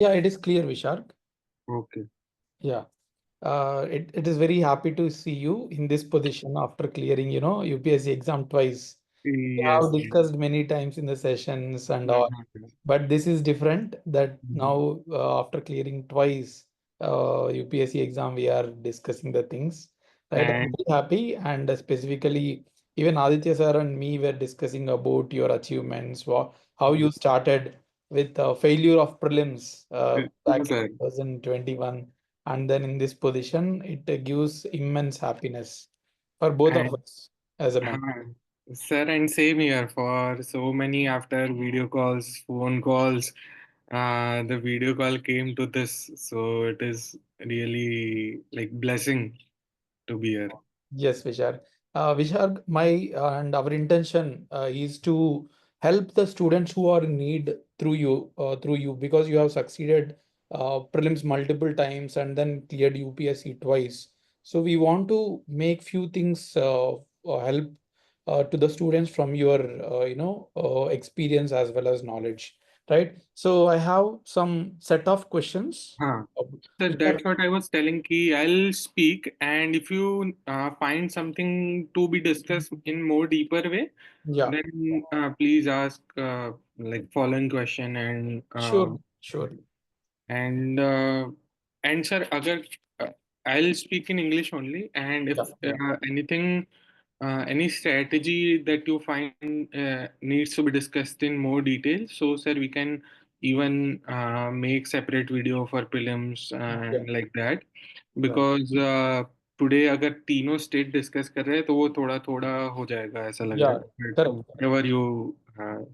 Yeah, it is clear, Vishark. Okay. Yeah. It is very happy to see you in this position after clearing, UPSC exam twice. We have Yes. discussed many times in the sessions and all, Mhm. but this is different that Mhm. now after clearing twice UPSC exam, we are discussing the things. Right. I'm And very happy, and specifically even Aditya sir and me were discussing about your achievements, how you started with failure of prelims true, back in sir. 2021, and then in this position, it gives immense happiness for both of And us as a man. uh, sir, and same here for so many after video calls, phone calls. The video call came to this, so it is really like blessing to be here. Yes, Vishal. Vishal, my and our intention is to help the students who are in need through you, because you have succeeded prelims multiple times and then cleared UPSC twice. So we want to make few things help to the students from your experience as well as knowledge, right? So I have some set of questions. Huh. uh, So which are that's what I was telling ki I'll speak, and if you find something to be discussed in more deeper way, yeah, then please ask like following question sure, sure. and uh, and sir, agar I'll speak in English only, and Yeah, if yeah. anything, any strategy that you find needs to be discussed in more detail, so sir, we can even make separate video for prelims Yeah, and like that, right. because today अगर तीनों state discuss कर रहे हैं तो वो थोड़ा थोड़ा हो जाएगा ऐसा लग रहा Yeah, है but correct. whatever you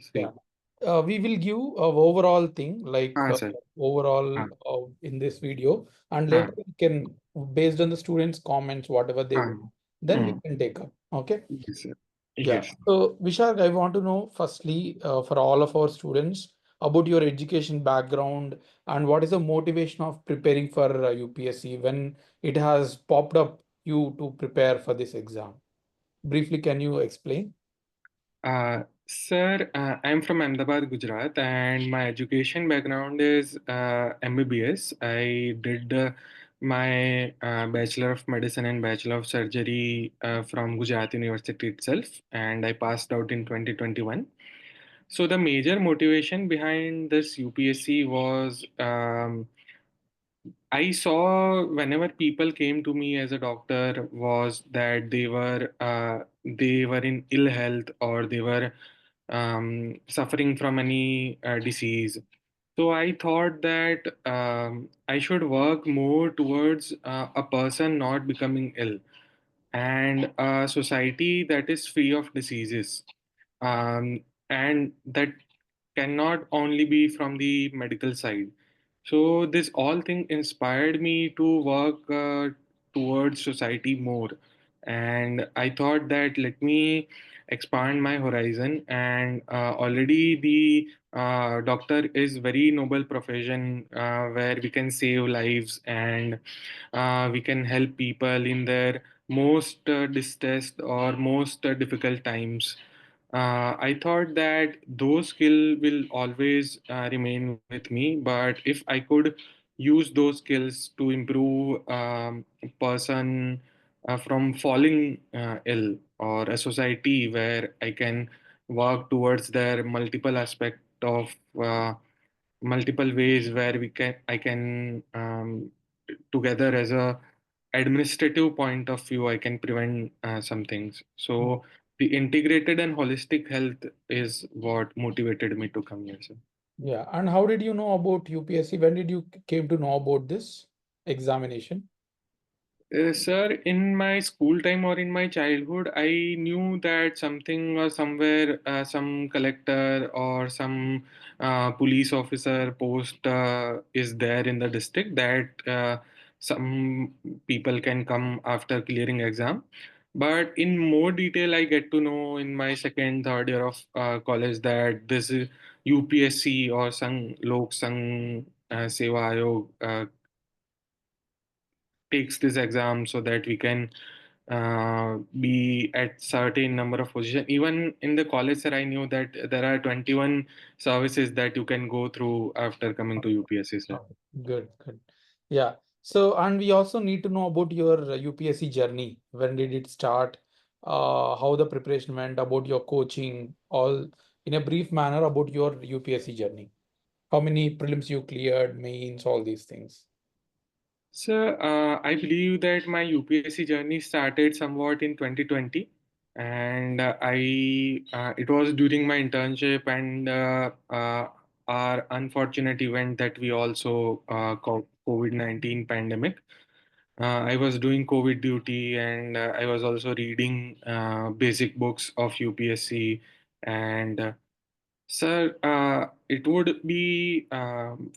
say. Yeah. We will give a overall thing like हाँ सर. overall हाँ. in this video, and later हाँ. we can, based on the students' comments, whatever they हाँ. want, then we hmm. can take up. Okay. Yes sir. Yeah. Yes. So, Vishak, I want to know firstly for all of our students about your education background and what is the motivation of preparing for UPSC when it has popped up you to prepare for this exam. Briefly, can you explain? Sir, I'm from Ahmedabad, Gujarat, and my education background is MBBS. I did my Bachelor of Medicine and Bachelor of Surgery from Gujarat University itself, and I passed out in 2021. So the major motivation behind this UPSC was I saw whenever people came to me as a doctor was that they were in ill health or they were suffering from any disease. So I thought that I should work more towards a person not becoming ill and a society that is free of diseases. And that cannot only be from the medical side. So this all thing inspired me to work towards society more. And I thought that let me expand my horizon. And already the doctor is very noble profession where we can save lives and we can help people in their most distressed or most difficult times. I thought that those skill will always remain with me, but if I could use those skills to improve a person from falling ill or a society where I can work towards their multiple aspect of multiple ways where we can I can together as a administrative point of view I can prevent some things. So the integrated and holistic health is what motivated me to come here, sir. Yeah. And how did you know about UPSC? When did you came to know about this examination? Sir, in my school time or in my childhood, I knew that something or somewhere, some collector or some police officer post is there in the district that some people can come after clearing exam. But in more detail, I get to know in my second, third year of college that this is UPSC or Sang Lok Sang Seva Ayog takes this exam so that we can be at certain number of position. Even in the college, sir, I knew that there are 21 services that you can go through after coming to UPSC, sir. Okay, good, good. Yeah. So, and we also need to know about your UPSC journey. When did it start? How the preparation went, about your coaching, all in a brief manner about your UPSC journey. How many prelims you cleared, mains, all these things. So, I believe that my UPSC journey started somewhat in 2020, and it was during my internship and our unfortunate event that we also called COVID-19 pandemic. I was doing COVID duty, and I was also reading basic books of UPSC. And Sir, it would be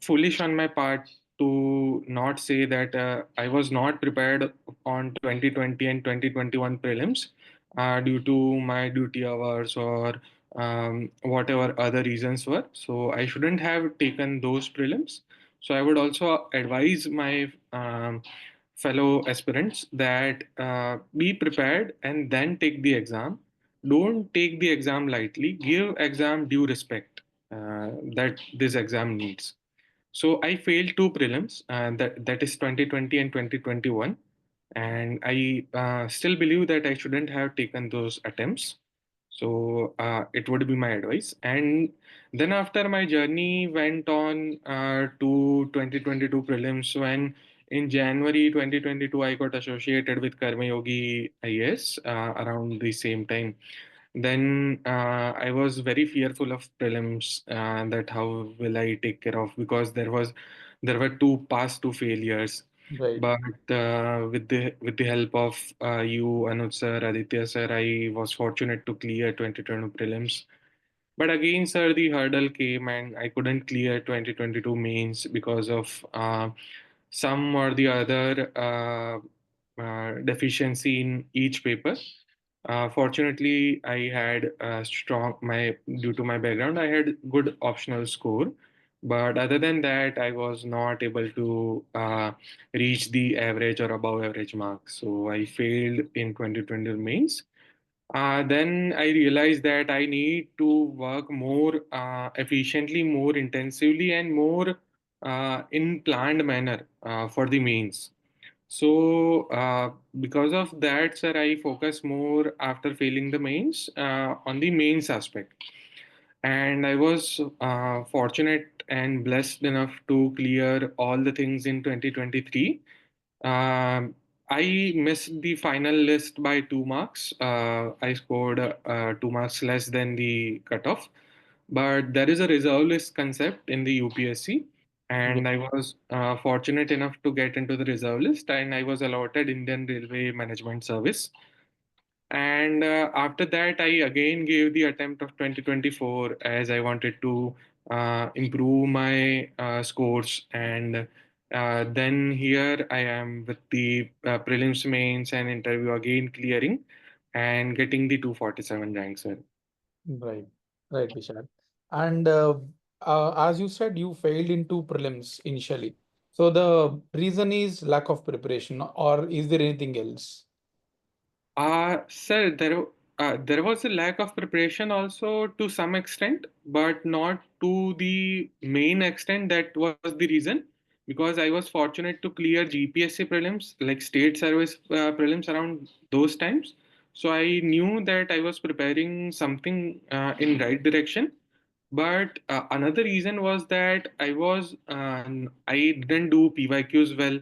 foolish on my part to not say that I was not prepared on 2020 and 2021 prelims due to my duty hours or whatever other reasons were. So I shouldn't have taken those prelims. So I would also advise my fellow aspirants that be prepared and then take the exam. Don't take the exam lightly. Give exam due respect that this exam needs. So I failed two prelims, that is 2020 and 2021, and I still believe that I shouldn't have taken those attempts. So it would be my advice. And then after my journey went on to 2022 prelims, when in January 2022 I got associated with Karmayogi IAS around the same time. Then I was very fearful of prelims, that how will I take care of, because there were two past two failures. Right, But with the help of you, Anuj sir, Aditya sir, I was fortunate to clear 2020 prelims. But again, sir, the hurdle came and I couldn't clear 2022 mains because of some or the other deficiency in each paper. Fortunately, I had strong my due to my background, I had good optional score. But other than that, I was not able to reach the average or above average marks. So I failed in 2020 mains. Then I realized that I need to work more efficiently, more intensively, and more in planned manner for the mains. So, because of that, sir, I focus more after failing the mains on the mains aspect. And I was fortunate and blessed enough to clear all the things in 2023. Um, I missed the final list by 2 marks. I scored 2 marks less than the cutoff. But there is a reserve list concept in the UPSC, yeah, and I was fortunate enough to get into the reserve list, and I was allotted Indian Railway Management Service. And after that, I again gave the attempt of 2024 as I wanted to improve my scores. And then here I am with the prelims, mains, and interview again clearing and getting the 247 rank, sir. right, right, Vishal. And as you said, you failed in two prelims initially. So the reason is lack of preparation, or is there anything else? Sir, there was a lack of preparation also to some extent, but not to the main extent that was the reason. Because I was fortunate to clear GPSC prelims, like state service prelims around those times. So I knew that I was preparing something in right direction. But another reason was that I didn't do PYQs well.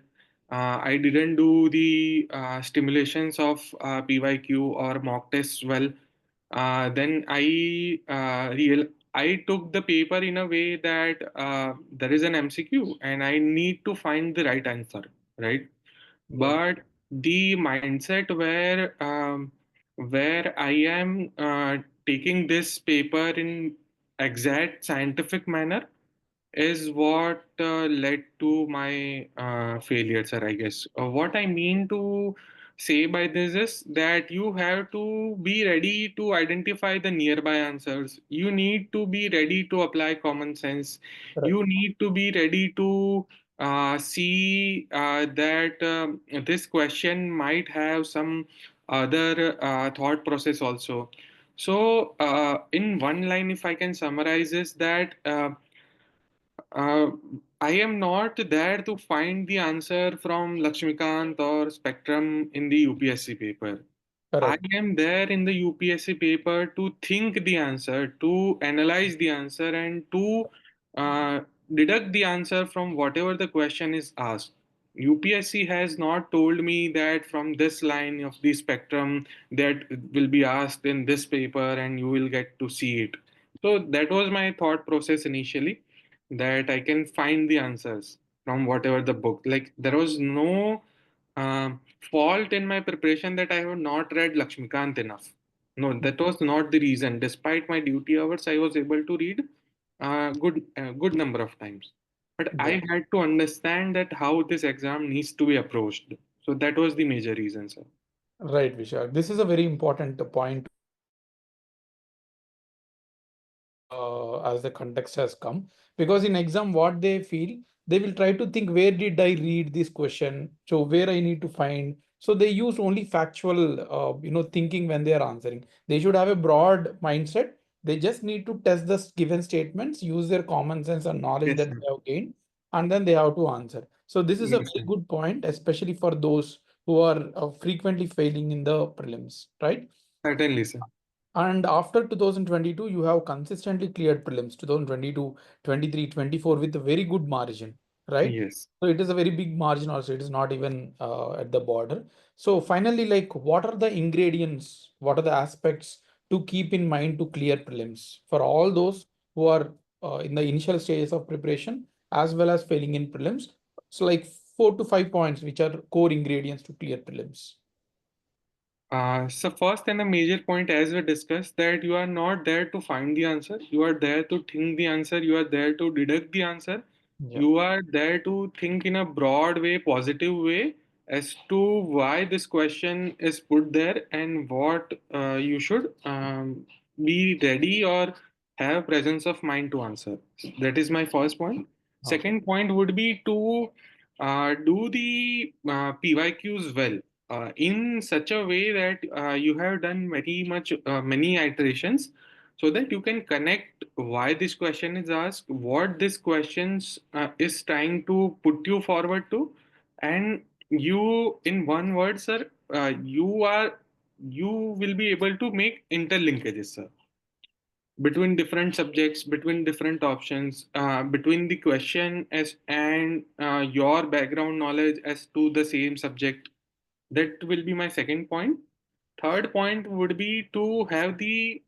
I didn't do the stimulations of PYQ or mock tests well. Then I took the paper in a way that there is an MCQ and I need to find the right answer, right? Yeah, But the mindset where I am taking this paper in exact scientific manner is what led to my failure, sir, I guess. What I mean to say by this is that you have to be ready to identify the nearby answers. You need to be ready to apply common sense. correct. You need to be ready to see that this question might have some other thought process also. So, in one line, if I can summarize, is that uh, I am not there to find the answer from Lakshmikant or Spectrum in the UPSC paper. I Correct. am there in the UPSC paper to think the answer, to analyze the answer, and to uh, deduct the answer from whatever the question is asked. UPSC has not told me that from this line of the spectrum that will be asked in this paper and you will get to see it. So that was my thought process initially, that I can find the answers from whatever the book. Like there was no fault in my preparation that I have not read Lakshmikant enough. No, that was not the reason. Despite my duty hours, I was able to read good number of times. But Yeah. I had to understand that how this exam needs to be approached. So that was the major reason, sir. Right, Vishal. This is a very important point to as the context has come, because in exam what they feel, they will try to think where did I read this question, so where I need to find. So they use only factual thinking when they are answering. They should have a broad mindset. They just need to test the given statements, use their common sense and knowledge Yes, that sir. they have gained, and then they have to answer. So this is a Yes, very sir. good point, especially for those who are frequently failing in the prelims, right? Certainly, sir. And after 2022, you have consistently cleared prelims 2022, 23, 24 with a very good margin, right? Yes. So it is a very big margin also. It is not even at the border. So finally, like, what are the ingredients? What are the aspects to keep in mind to clear prelims for all those who are in the initial stages of preparation as well as failing in prelims? So like 4 to 5 points, which are core ingredients to clear prelims. So first and a major point, as we discussed, that you are not there to find the answer. You are there to think the answer. You are there to deduct the answer. Yeah, You are there to think in a broad way, positive way, as to why this question is put there and what you should be ready or have presence of mind to answer. That is my first point. okay, Second point would be to do the PYQs well in such a way that you have done very much many iterations, so that you can connect why this question is asked, what this questions is trying to put you forward to, and you, in one word, sir, you will be able to make interlinkages, sir, between different subjects, between different options, between the question as and your background knowledge as to the same subject. That will be my second point. Third point would be to have the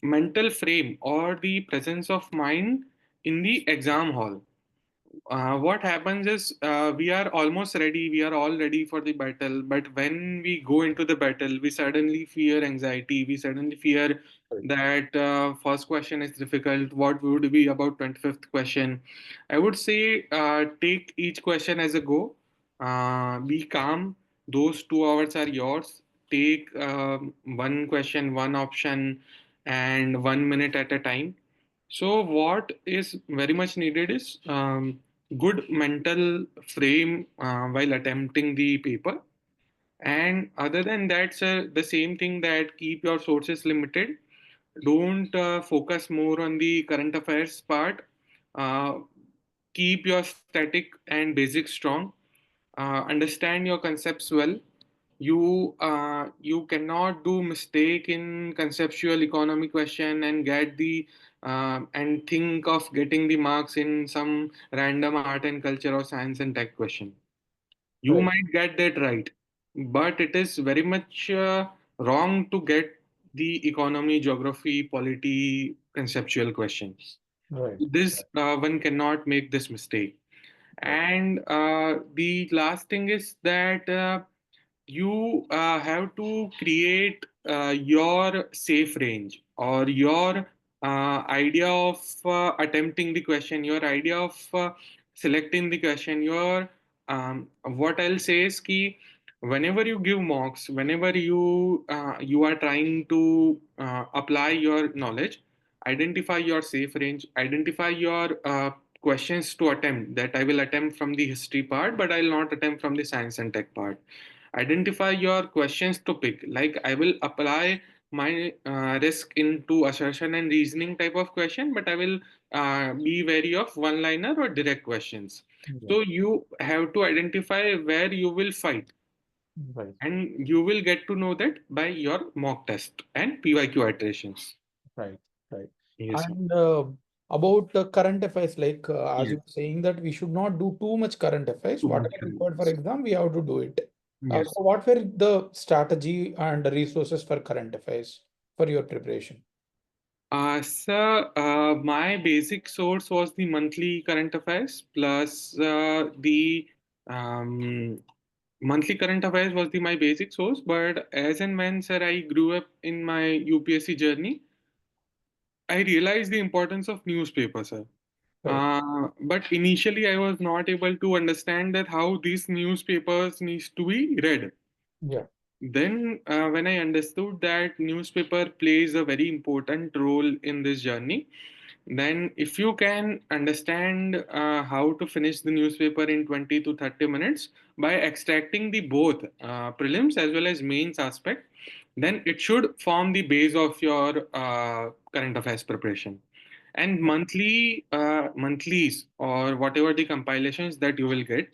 mental frame or the presence of mind in the exam hall. What happens is we are almost ready, we are all ready for the battle, but when we go into the battle, we suddenly fear anxiety, we suddenly fear right, that first question is difficult. What would be about 25th question? I would say take each question as a go. Be calm. Those 2 hours are yours. Take one question, one option, and 1 minute at a time. So, what is very much needed is good mental frame while attempting the paper. And other than that, sir, the same thing, that keep your sources limited. Don't focus more on the current affairs part. Uh, Keep your static and basic strong. Understand your concepts well. You cannot do mistake in conceptual economy question and get the and think of getting the marks in some random art and culture or science and tech question. You right, might get that right, but it is very much wrong to get the economy, geography, polity, conceptual questions. right, This one cannot make this mistake. right, And the last thing is that you have to create your safe range, or your idea of attempting the question, your idea of selecting the question, your what I'll say is key. Whenever you give mocks, whenever you are trying to apply your knowledge, identify your safe range, identify your questions to attempt. That I will attempt from the history part, but I'll not attempt from the science and tech part. identify your questions to pick. Like I will apply my risk into assertion and reasoning type of question, but I will be wary of one liner or direct questions. Yeah. So you have to identify where you will fight, Right. and you will get to know that by your mock test and PYQ iterations. Right. Right. Yes, sir. And about the current affairs, like as you Yes. were saying that we should not do too much current affairs. Too much Whatever required for convenience. exam, we have to do it. Yes. So what were the strategy and resources for current affairs for your preparation? Sir, my basic source was the monthly current affairs plus the um, monthly current affairs was my basic source. But as and when, sir, I grew up in my UPSC journey, I realized the importance of newspaper, sir. Right. But initially, I was not able to understand that how these newspapers needs to be read. Yeah. Then, when I understood that newspaper plays a very important role in this journey, then if you can understand how to finish the newspaper in 20 to 30 minutes by extracting the both prelims as well as mains aspect, then it should form the base of your current affairs preparation. And monthlies or whatever the compilations that you will get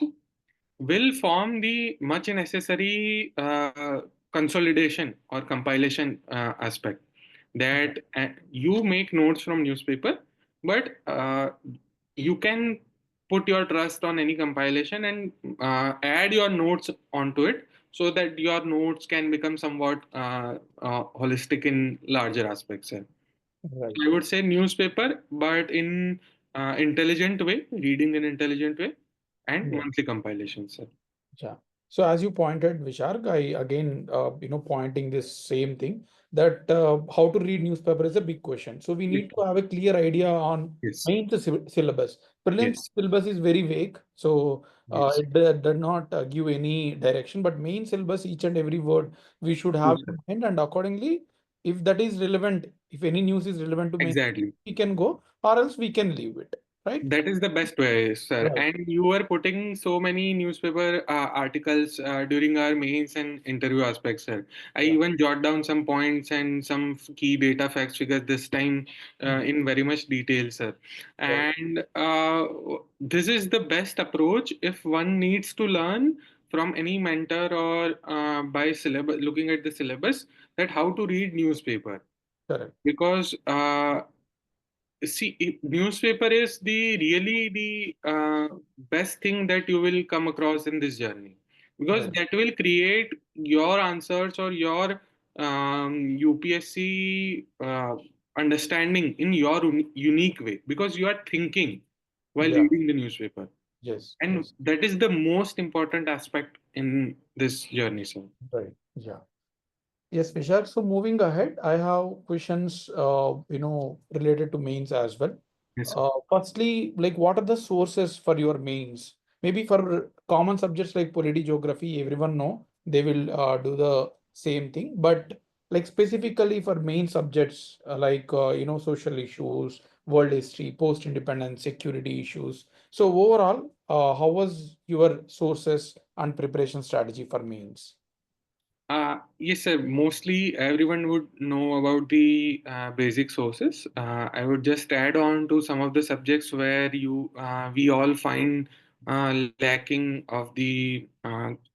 will form the much necessary consolidation or compilation aspect, that you make notes from newspaper, but you can put your trust on any compilation and add your notes onto it, so that your notes can become somewhat holistic in larger aspects. Right. I would say newspaper, but in intelligent way, reading in intelligent way, and Yeah. monthly compilations, sir. Yeah. So as you pointed, Visharg, I again, pointing this same thing that how to read newspaper is a big question. So we Yes, need to have a clear idea on yes, main syllabus. Prelims yes, syllabus is very vague, so yes. it does not give any direction. But main syllabus, each and every word we should True, have sir. in mind, and accordingly, if that is relevant, if any news is relevant to main, Exactly. we can go, or else we can leave it. Right? That is the best way, sir. Right. And you were putting so many newspaper articles during our mains and interview aspects, sir. I Yeah. even jot down some points and some key data facts figures this time Mm. in very much detail, sir. Right. And this is the best approach if one needs to learn from any mentor or by syllabus, looking at the syllabus, that how to read newspaper. Correct. Because see, newspaper is the really the best thing that you will come across in this journey, because Right. that will create your answers or your UPSC understanding in your unique way, because you are thinking while Yeah. reading the newspaper, Yes. and Yes. that is the most important aspect in this journey, sir. Right. Yeah. Yes, Vishak. So moving ahead, I have questions, related to mains as well. Yes, sir. Firstly, like what are the sources for your mains? Maybe for common subjects like polity, geography, everyone know they will do the same thing. But like specifically for main subjects like social issues, world history, post-independence, security issues. So overall, how was your sources and preparation strategy for mains? Yes, sir. Mostly everyone would know about the basic sources. I would just add on to some of the subjects where we all find lacking of the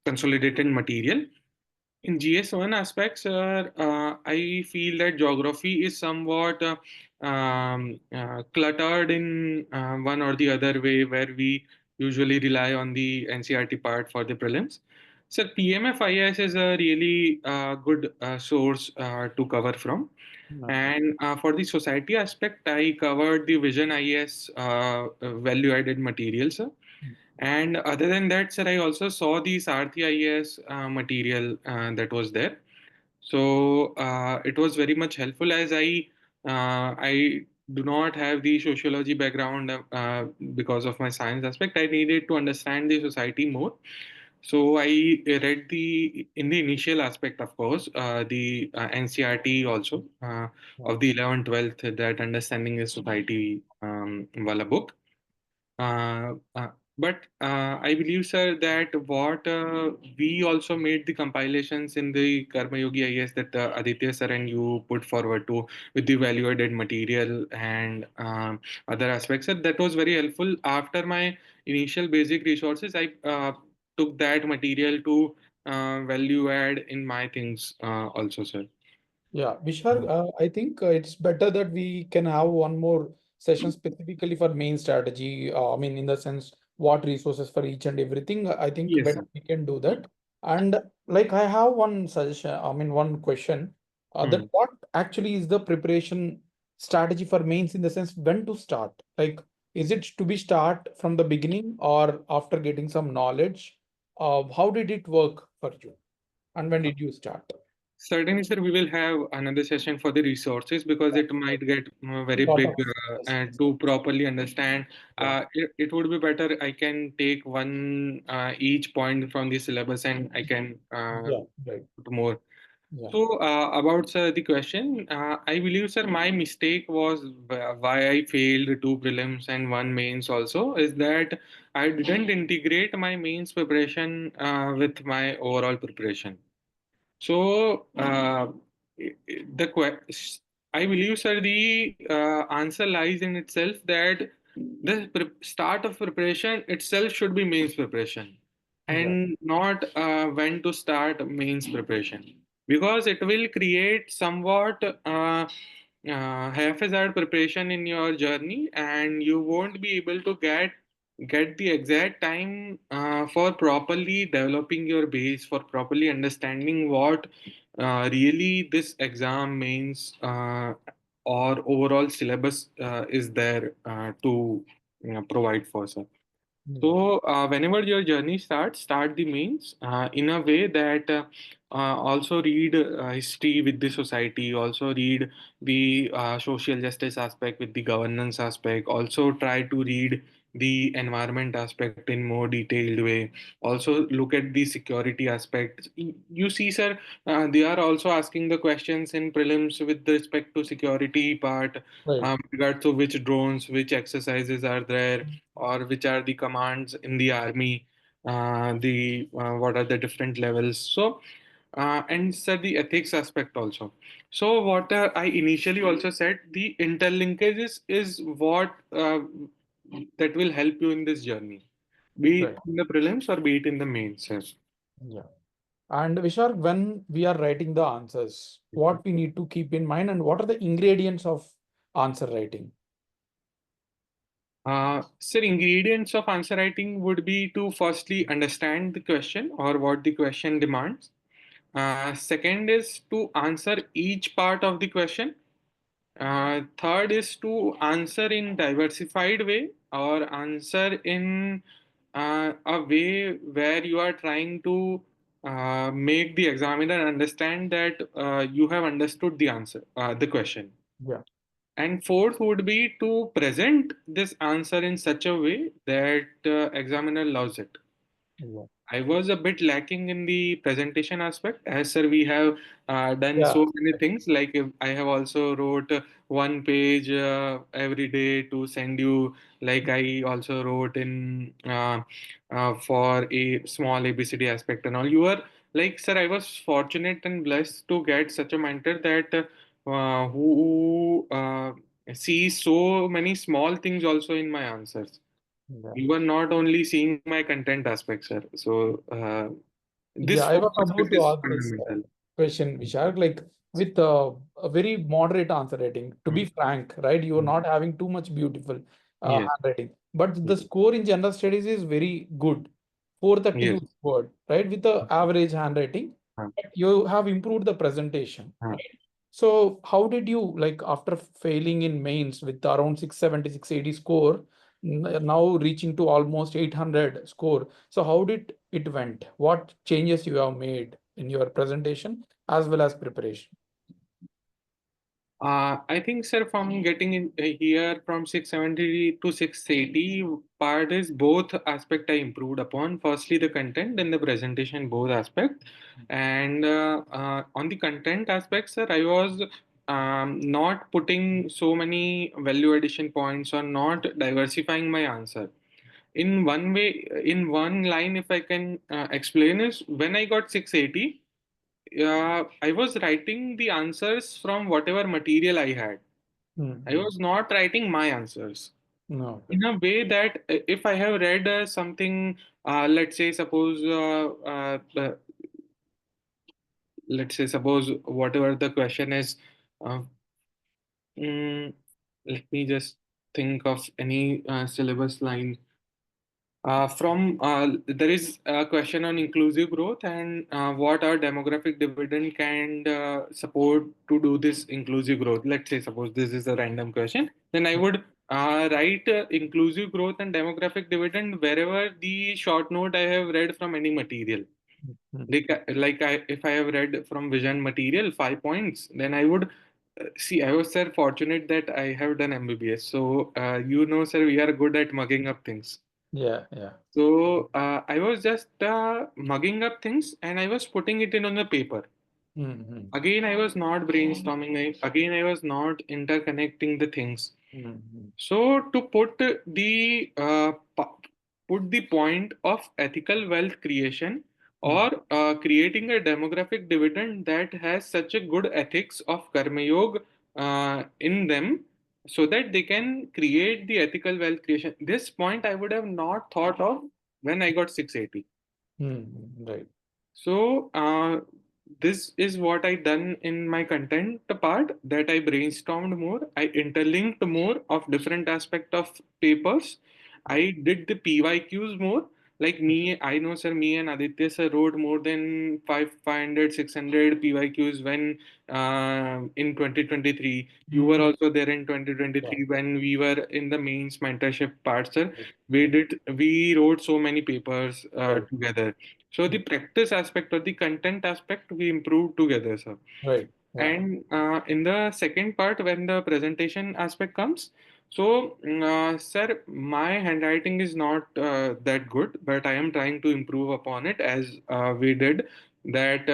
consolidated material. In GS1 aspects, I feel that geography is somewhat cluttered in one or the other way, where we usually rely on the NCRT part for the prelims. So PMFIS is a really good source to cover from. No. And for the society aspect, I covered the Vision IAS value added materials. And other than that, sir, I also saw the Sarthi IAS material that was there. So it was very much helpful, as I do not have the sociology background because of my science aspect. I needed to understand the society more. So I read the in the initial aspect, of course, the NCRT also of No. the 11th, 12th, that understanding is society wala book. But I believe, sir, that what we also made the compilations in the Karmayogi IAS that Aditya sir and you put forward to with the value-added material and other aspects. Sir, that was very helpful. After my initial basic resources, I took that material to value add in my things also, sir. Yeah, Vishal, I think it's better that we can have one more session specifically for main strategy. I mean, in the sense, what resources for each and everything. I think Yes, better sir. we can do that. And like, I have one suggestion, I mean, one question, that Hmm. what actually is the preparation strategy for mains in the sense when to start? Like, is it to be start from the beginning or after getting some knowledge? How did it work for you? And when did you start? Certainly, sir, we will have another session for the resources because it might get very Lot big of yes, and yes. to properly understand. Yeah, It would be better I can take one each point from the syllabus and I can yeah, right. put more. Yeah, So, about sir, the question, I believe, sir, my mistake was why I failed two prelims and one mains also is that I didn't integrate my mains preparation with my overall preparation. So, the I believe, sir, the answer lies in itself that the start of preparation itself should be mains preparation yeah, and not when to start mains preparation because it will create somewhat haphazard preparation in your journey and you won't be able to get the exact time for properly developing your base for properly understanding what really this exam means or overall syllabus is there to provide for, sir. yeah, So, whenever your journey starts, start the means in a way that also read history with the society, also read the social justice aspect with the governance aspect, also try to read the environment aspect in more detailed way. Also, look at the security aspect. You see, sir, they are also asking the questions in prelims with respect to security part, right. regard to which drones, which exercises are there or which are the commands in the army, the what are the different levels. So and said the ethics aspect also. So what I initially also said, the interlinkages is what that will help you in this journey, be it Right. in the prelims or be it in the mains. Yes. Yeah. And Vishal, when we are writing the answers, what we need to keep in mind and what are the ingredients of answer writing? Sir, ingredients of answer writing would be to firstly understand the question or what the question demands. Second is to answer each part of the question. Third is to answer in diversified way or answer in a way where you are trying to make the examiner understand that you have understood the answer, the question. Yeah. And fourth would be to present this answer in such a way that examiner loves it. Yeah. I was a bit lacking in the presentation aspect. As sir, we have done Yeah. so many things. Like I have also wrote one page every day to send you. Like I also wrote in for a small ABCD aspect and all. You are like sir. I was fortunate and blessed to get such a mentor that who sees so many small things also in my answers. Yeah. You are not only seeing my content aspect, sir. So this Yeah, I fourth was about aspect to is ask this fundamental. question, Vishal, like with a very moderate answer rating. To be Mm. frank, right? You are Mm. not having too much beautiful Yes. handwriting, but the Mm. score in general studies is very good. 430 Yes. you scored, right? With the average handwriting, Uh, but you have improved the presentation. uh. So how did you like after failing in mains with around 670, 680 score, now reaching to almost 800 score? So how did it went? What changes you have made in your presentation as well as preparation? I think, sir, from getting in here from 670 to 680 part is both aspect I improved upon. Firstly, the content, then the presentation, both aspect. And on the content aspect, sir, I was not putting so many value addition points or not diversifying my answer. in one way, in one line, if I can explain, is when I got 680, I was writing the answers from whatever material I had. I Mm-hmm. was not writing my answers No, okay. in a way that if I have read something, let's say, suppose whatever the question is, uh, mm, let me just think of any syllabus line. From There is a question on inclusive growth and what our demographic dividend can support to do this inclusive growth. Let's say, suppose this is a random question, then I would write inclusive growth and demographic dividend wherever the short note I have read from any material. Mm-hmm. If I have read from vision material 5 points, then I would see. I was, sir, fortunate that I have done MBBS. So sir, we are good at mugging up things. Yeah, yeah. So I was just mugging up things and I was putting it in on the paper. Mm-hmm. Again, I was not brainstorming. Again, I was not interconnecting the things. Mm-hmm. So to put the point of ethical wealth creation or creating a demographic dividend that has such a good ethics of Karmayog in them, so that they can create the ethical wealth creation. This point I would have not thought of when I got 680. Mm-hmm. Right. So this is what I done in my content part, that I brainstormed more, I interlinked more of different aspect of papers. I did the PYQs more. Like me, I know, sir, me and Aditya sir wrote more than 500, 600 PYQs when in 2023. You were also there in Yeah. 2023 when we were in the mains mentorship part, sir. Right. We wrote so many papers Right. together. So the practice aspect or the content aspect we improved together, sir. Right. Yeah. And in the second part, when the presentation aspect comes, so sir, my handwriting is not that good, but I am trying to improve upon it as we did. That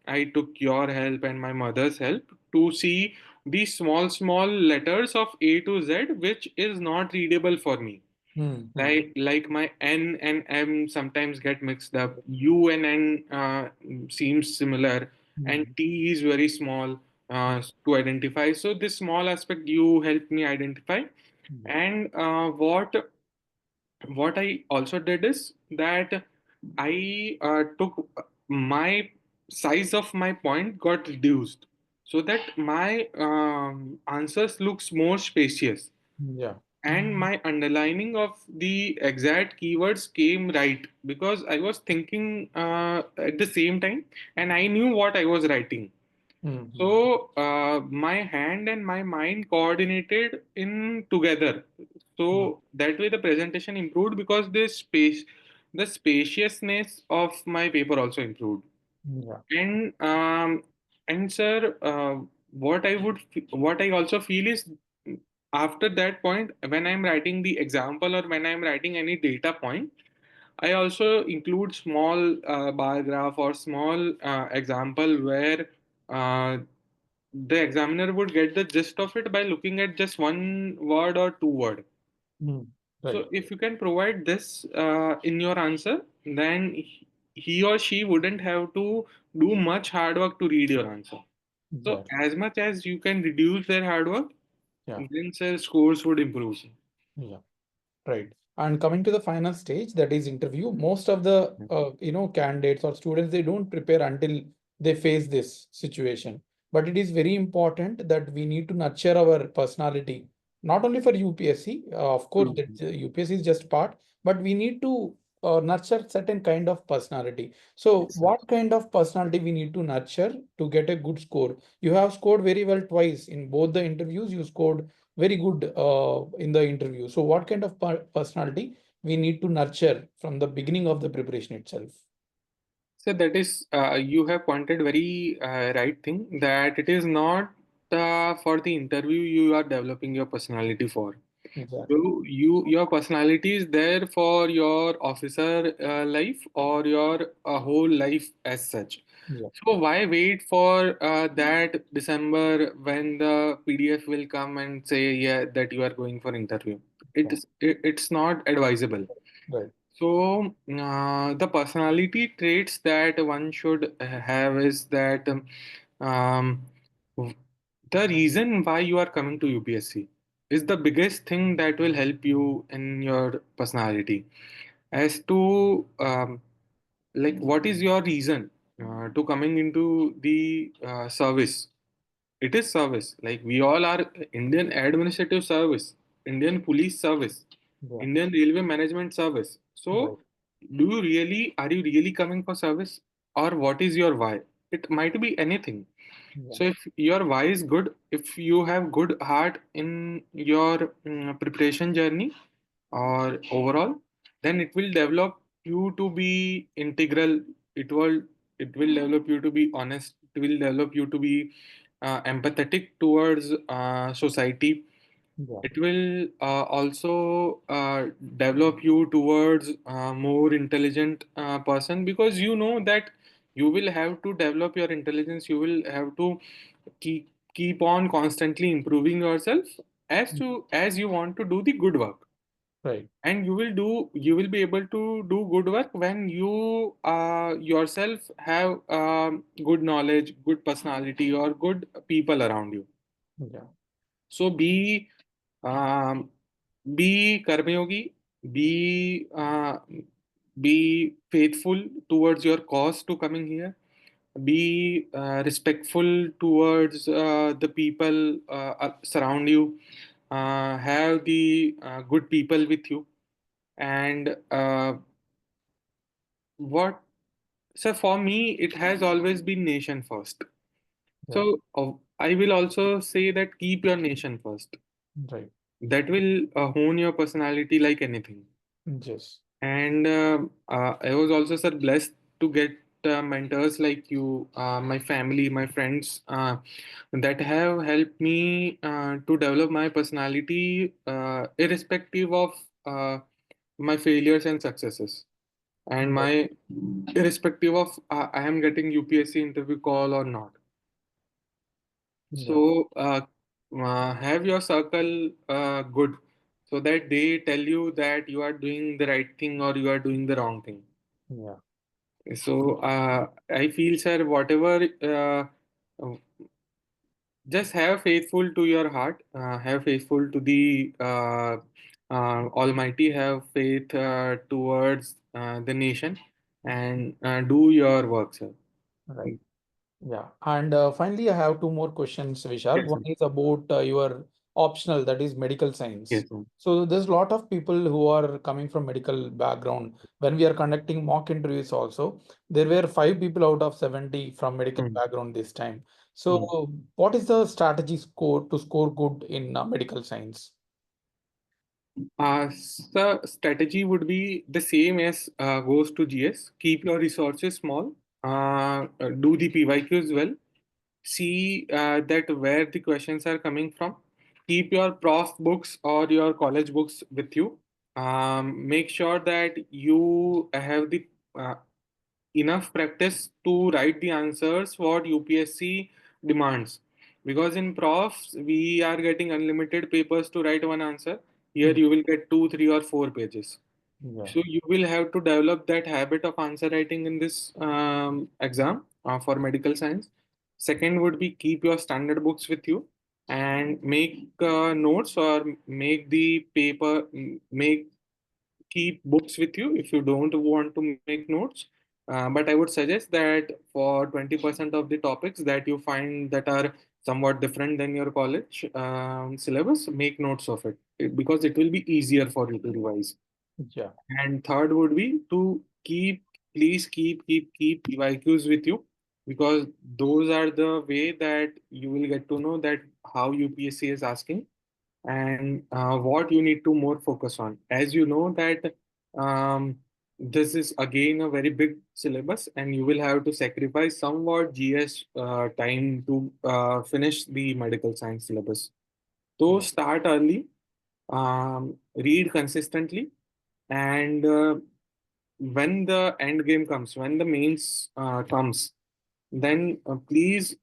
I took your help and my mother's help to see the small letters of A to Z, which is not readable for me. Mm-hmm. Like my N and M sometimes get mixed up. U and N seems similar, and Mm-hmm. T is very small to identify. So this small aspect you helped me identify. And what I also did is that I took my size of my point got reduced so that my answers looks more spacious, Yeah. and my underlining of the exact keywords came right because I was thinking at the same time and I knew what I was writing. Mm-hmm. So my hand and my mind coordinated in together. So that way the presentation improved because the spaciousness of my paper also improved. Yeah. And sir, what I also feel is after that point, when I'm writing the example or when I'm writing any data point, I also include small bar graph or small example where uh, the examiner would get the gist of it by looking at just one word or two word. Mm. Right. So if you can provide this in your answer, then he or she wouldn't have to do much hard work to read your answer. So Exactly. as much as you can reduce their hard work, Yeah. then sir, scores would improve. Yeah. Right. And coming to the final stage, that is interview, most of the candidates or students, they don't prepare until they face this situation. But it is very important that we need to nurture our personality, not only for UPSC. Of course, True. that UPSC is just part, but we need to nurture certain kind of personality. So, Yes, sir. what kind of personality we need to nurture to get a good score? You have scored very well twice in both the interviews. You scored very good in the interview. So, what kind of personality we need to nurture from the beginning of the preparation itself? So that is, you have pointed very right thing that it is not for the interview you are developing your personality for. Exactly. Your personality is there for your officer life or your whole life as such. Yeah. So why wait for that December when the PDF will come and say, yeah, that you are going for interview? Yeah. It's not advisable. Right. So, the personality traits that one should have is that um, w- the reason why you are coming to UPSC is the biggest thing that will help you in your personality. As to like, what is your reason to coming into the service? It is service. Like, we all are Indian Administrative Service, Indian Police Service, Yeah. Indian Railway Management Service. Right. So, are you really coming for service, or what is your why? It might be anything. Yeah. So, if your why is good, if you have good heart in your preparation journey or overall, then it will develop you to be integral. It will it will develop you to be honest. It will develop you to be empathetic towards society. Yeah. It will also develop you towards a more intelligent person, because you know that you will have to develop your intelligence. You will have to keep on constantly improving yourself as you want to do the good work. Right. And you will be able to do good work when you yourself have good knowledge, good personality, or good people around you. Yeah. So um, be karmayogi, be be faithful towards your cause to coming here, be respectful towards the people surround you, have the good people with you. And what so for me, it has always been nation first. Yeah. So I will also say that keep your nation first. Right. That will hone your personality like anything. Yes. And I was also, sir, blessed to get mentors like you, my family, my friends, that have helped me to develop my personality, irrespective of my failures and successes, and Right. my irrespective of I am getting UPSC interview call or not. Yeah. So have your circle good, so that they tell you that you are doing the right thing or you are doing the wrong thing. Yeah. So I feel, sir, whatever, uh, just have faithful to your heart, have faithful to the Almighty, have faith towards the nation, and do your work, sir. Right. Yeah. And finally, I have two more questions, Vishal. Yes, One sir. is about your optional, that is medical science. Yes, sir. So there's a lot of people who are coming from medical background. When we are conducting mock interviews also, there were 5 people out of 70 from medical Mm, background this time. mm. So what is the strategy score to score good in medical science? So strategy would be the same as goes to GS. Keep your resources small. Do the PYQs well. See that where the questions are coming from. Keep your prof books or your college books with you. Make sure that you have the uh, enough practice to write the answers what UPSC demands. Because in profs, we are getting unlimited papers to write one answer. Here Mm. you will get two, three, or four pages. Yeah. So you will have to develop that habit of answer writing in this exam for medical science. Second would be keep your standard books with you and make notes, or make the paper, make keep books with you if you don't want to make notes. But I would suggest that for 20% of the topics that you find that are somewhat different than your college syllabus, make notes of because it will be easier for you to revise. Yeah. And third would be to please keep PYQs with you, because those are the way that you will get to know that how UPSC is asking, and what you need to more focus on. As you know that um, this is again a very big syllabus, and you will have to sacrifice somewhat GS time to finish the medical science syllabus. So Yeah. start early, read consistently, and when the end game comes, when the mains comes, then please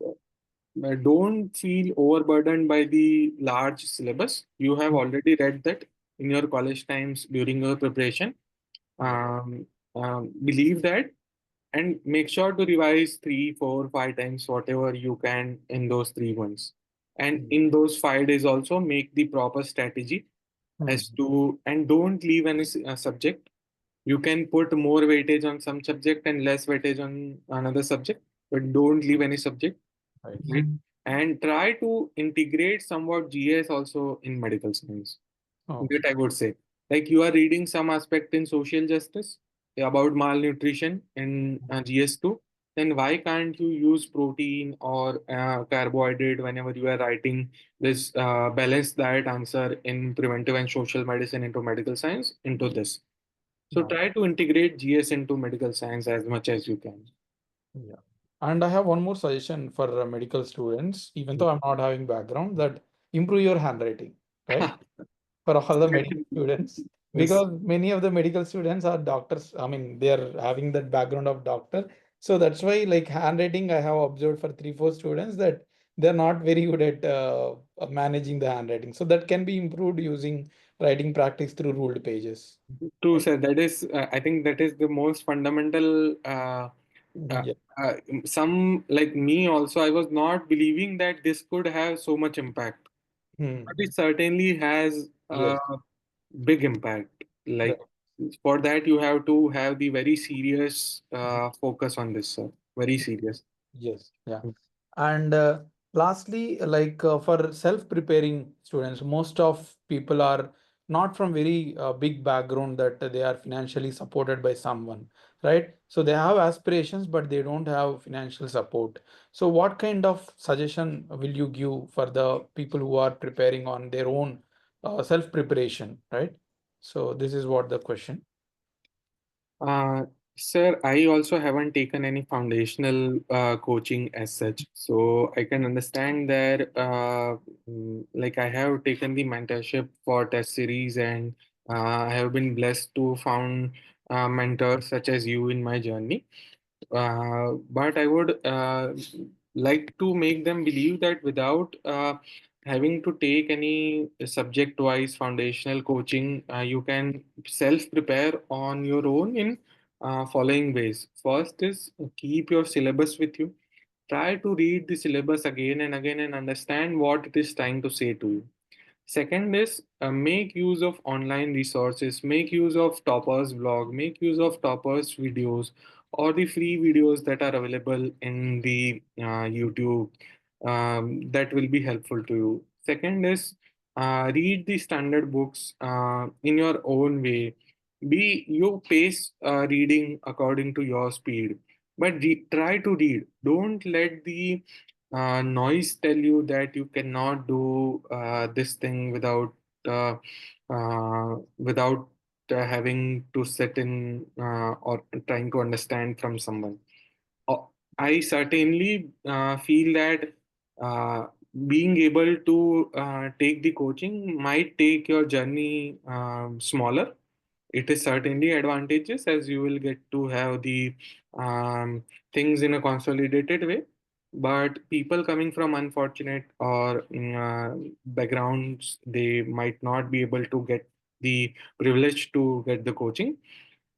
don't feel overburdened by the large syllabus. You have already read that in your college times during your preparation. um, believe that, and make sure to revise 3, 4, 5 times whatever you can in those 3 months. And in those 5 days also make the proper strategy Hmm. as to, and don't leave any subject. You can put more weightage on some subject and less weightage on another subject, but don't leave any subject, Right. right? And try to integrate somewhat GS also in medical science. Okay. That I would say. Like you are reading some aspect in social justice about malnutrition in GS2, then why can't you use protein or carbohydrate whenever you are writing this balanced diet answer in preventive and social medicine into medical science into this? So No. try to integrate GS into medical science as much as you can. Yeah. And I have one more suggestion for medical students, even though I'm not having background, that improve your handwriting, right? For all the medical students, Yes. because many of the medical students are doctors. I mean, they are having that background of doctor. So that's why, like handwriting, I have observed for 3, 4 students that they're not very good at managing the handwriting. So that can be improved using writing practice through ruled pages. True, Right? sir. That is, I think that is the most fundamental. Uh, Yeah. uh, some like me also, I was not believing that this could have so much impact, but Hmm. it certainly has a Yes. big impact. Right. Like for that, you have to have the very serious focus on this, sir. Very serious. Yes. Yeah. And lastly, like for self-preparing students, most of people are not from very big background that they are financially supported by someone, right? So they have aspirations, but they don't have financial support. So what kind of suggestion will you give for the people who are preparing on their own self-preparation, right? So this is what the question. Uh, Sir, I also haven't taken any foundational coaching as such, so I can understand that. Like I have taken the mentorship for test series, and I have been blessed to found mentors such as you in my journey. But I would like to make them believe that without having to take any subject-wise foundational coaching, you can self-prepare on your own in following ways. First is keep your syllabus with you. Try to read the syllabus again and again and understand what it is trying to say to you. Second is make use of online resources, make use of Topper's blog, make use of Topper's videos or the free videos that are available in the YouTube that will be helpful to you. Second is read the standard books in your own way. Be you pace reading according to your speed, but try to read. Don't let the noise tell you that you cannot do this thing without having to sit in or trying to understand from someone. Uh, I certainly feel that uh, being able to take the coaching might take your journey smaller. It is certainly advantageous as you will get to have the um, things in a consolidated way. But people coming from unfortunate or backgrounds, they might not be able to get the privilege to get the coaching,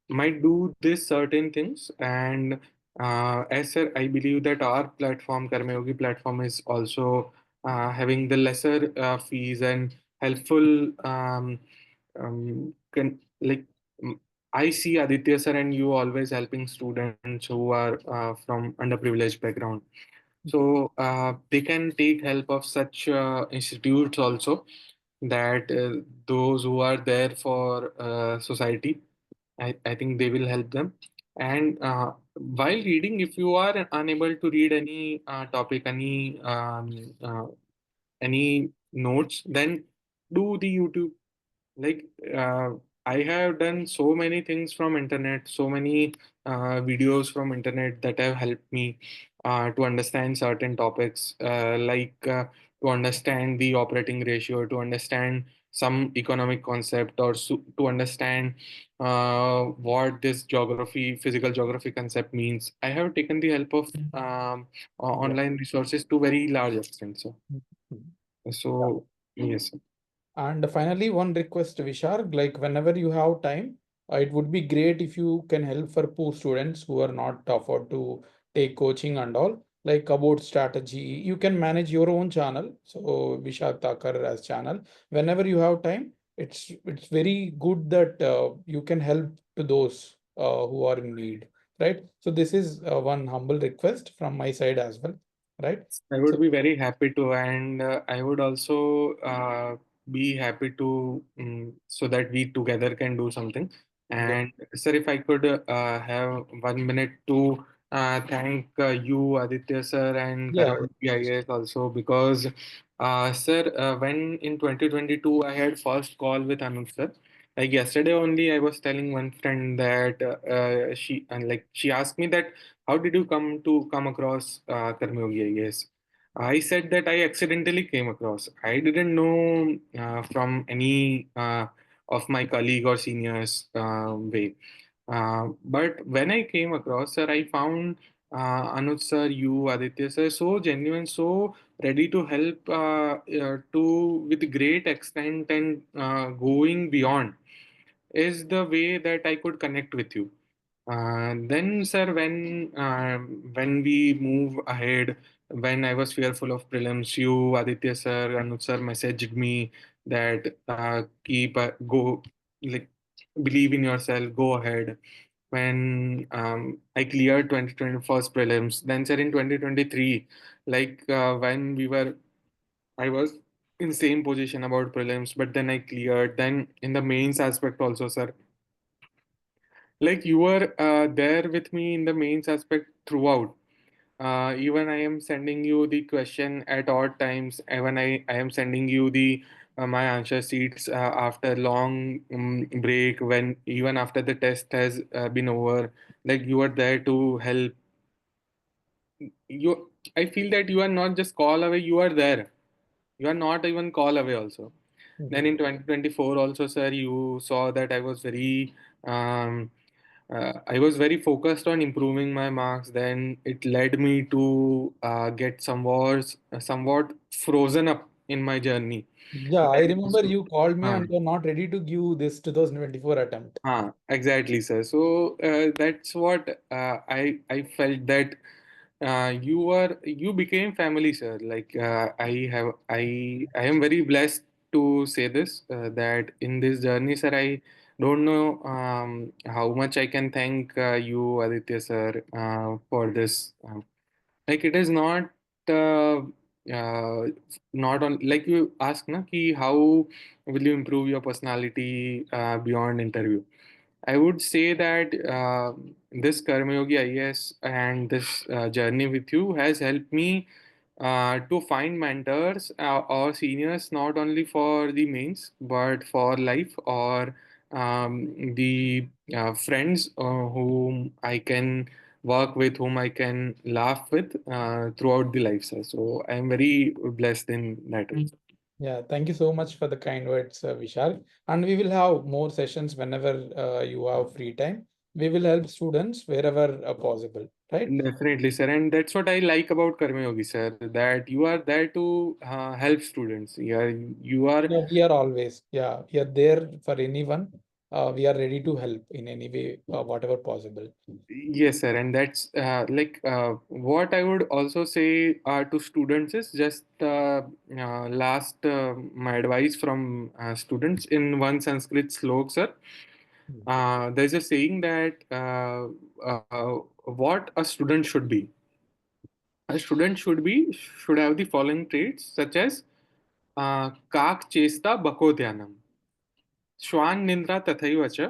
might do this certain things. And as sir, I believe that our platform, Karmayogi platform, is also having the lesser fees and helpful. Like mm, I see Aditya sir and you always helping students who are from underprivileged background. So they can take help of such institutes also, that those who are there for society, I think they will help them. And while reading, if you are unable to read any topic, any notes, then do the YouTube. Like I have done so many things from internet, so many videos from internet that have helped me to understand certain topics, to understand the operating ratio, to understand some economic concept, or to understand what this geography, physical geography concept means. I have taken the help of Yeah. online resources to very large extent. Mhm. So yes. And finally, one request, Vishar, like whenever you have time, it would be great if you can help for poor students who are not afford to take coaching and all, like about strategy. You can manage your own channel. So Vishak Thakur as channel. Whenever you have time, it's very good that you can help to those who are in need, right? So this is one humble request from my side as well, right? I So would be very happy to, and I would also be happy to, so that we together can do something. yeah, And sir, if I could have 1 minute to thank you, Aditya sir, and yeah, Karmayogi IAS also, because sir, when in 2022 I had first call with Anuj sir. Like yesterday only, I was telling one friend that she asked me that how did you come across Karmayogi IAS? I said that I accidentally came across. I didn't know from any of my colleague or seniors way. But when I came across, sir, I found Anuj sir, you, Aditya sir, so genuine, so ready to help to with great extent and going beyond is the way that I could connect with you. Then, sir, when we move ahead, when I was fearful of prelims, you, Aditya sir, Anuj sir messaged me that keep go like believe in yourself, go ahead. When I cleared 2020 first prelims, then sir in 2023, when I was in same position about prelims, but then I cleared. Then in the mains aspect also, sir, like you were there with me in the mains aspect throughout. Even I am sending you the question at odd times. Even I am sending you the my answer sheets after long break, when even after the test has been over. Like you are there to help. You, I feel that you are not just call away. You are there. You are not even call away also. Then mhm. in 2024 also, sir, you saw that um, I was very focused on improving my marks. Then it led me to get somewhat frozen up in my journey. Yeah, I Then remember you called me uh, and you're not ready to give this 2024 attempt. exactly, sir. So that's what I felt that you became family, sir. Like I am very blessed to say this that in this journey, sir, I don't know how much I can thank you, Aditya, sir, for this. Like it is uh, uh, not on like you ask na ki how will you improve your personality beyond interview. I would say that this Karmayogi IAS and this journey with you has helped me to find mentors or seniors not only for the mains but for life, or the friends whom I can work with, whom I can laugh with throughout the life, sir. So I am very blessed in that way. Yeah, thank you so much for the kind words, Vishal. And we will have more sessions whenever you have free time. We will help students wherever possible, right? Definitely, sir. And that's what I like about Karma Yogi, sir, that you are there to help students. You are, Yeah, we are always, yeah, we are there for anyone. We are ready to help in any way, whatever possible. yes, sir. And that's what I would also say to students is just last my advice from students in one Sanskrit slok, sir. Hmm. There's a saying that what a student should be. A student should have the following traits such as काक चेष्टा बकोद्यानम श्वान निंद्रा तथैव च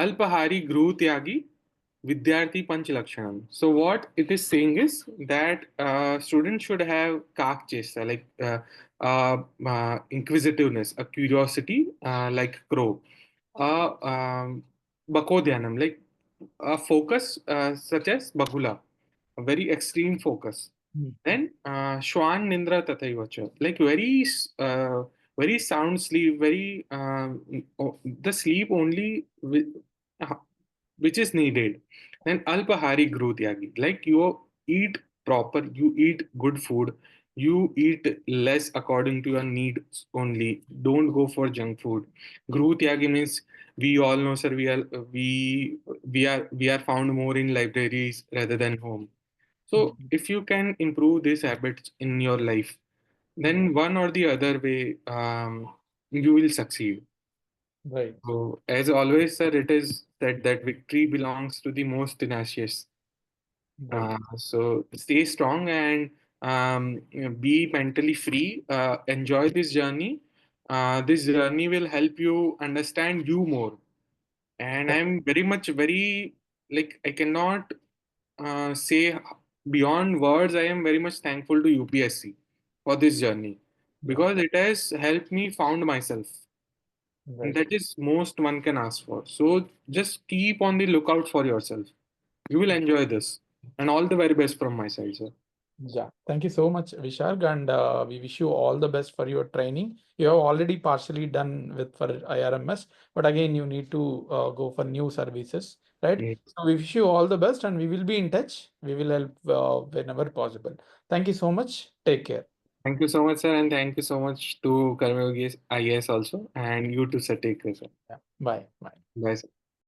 अल्पहारी गृह त्यागी vidyarthi panch lakshanam. So what it is saying is that students should have kak chesta, like inquisitiveness, a curiosity, like crow, bakodhyanam, like a focus such as bagula, a very extreme focus. Hmm. Then shwan nindra tathaiva cha, like very sound sleep, very the sleep only uh, which is needed. Then alpahari growth yagi, like you eat proper, you eat good food, you eat less according to your needs only. Don't go for junk food. Guru Tyagi means we all know, sir. We are found more in libraries rather than home. So if you can improve these habits in your life, then one or the other way, you will succeed. Right. So as always, sir, it is said that victory belongs to the most tenacious. Right. So stay strong and be mentally free. Enjoy this journey. This journey will help you understand you more. And I'm very much very like I cannot say beyond words. I am very much thankful to UPSC for this journey Yeah. because it has helped me found myself. And Right. that is most one can ask for. So just keep on the lookout for yourself. You will enjoy this. And all the very best from my side, sir. Yeah, thank you so much, Visharg, and we wish you all the best for your training. You have already partially done with for IRMS, but again, you need to go for new services, right? Mm. So we wish you all the best, and we will be in touch. We will help whenever possible. Thank you so much. Take care. Thank you so much, sir, and thank you so much to Karmayogi IAS also, and you too, sir. Take care, sir. Yeah. Bye. Bye. Bye, sir.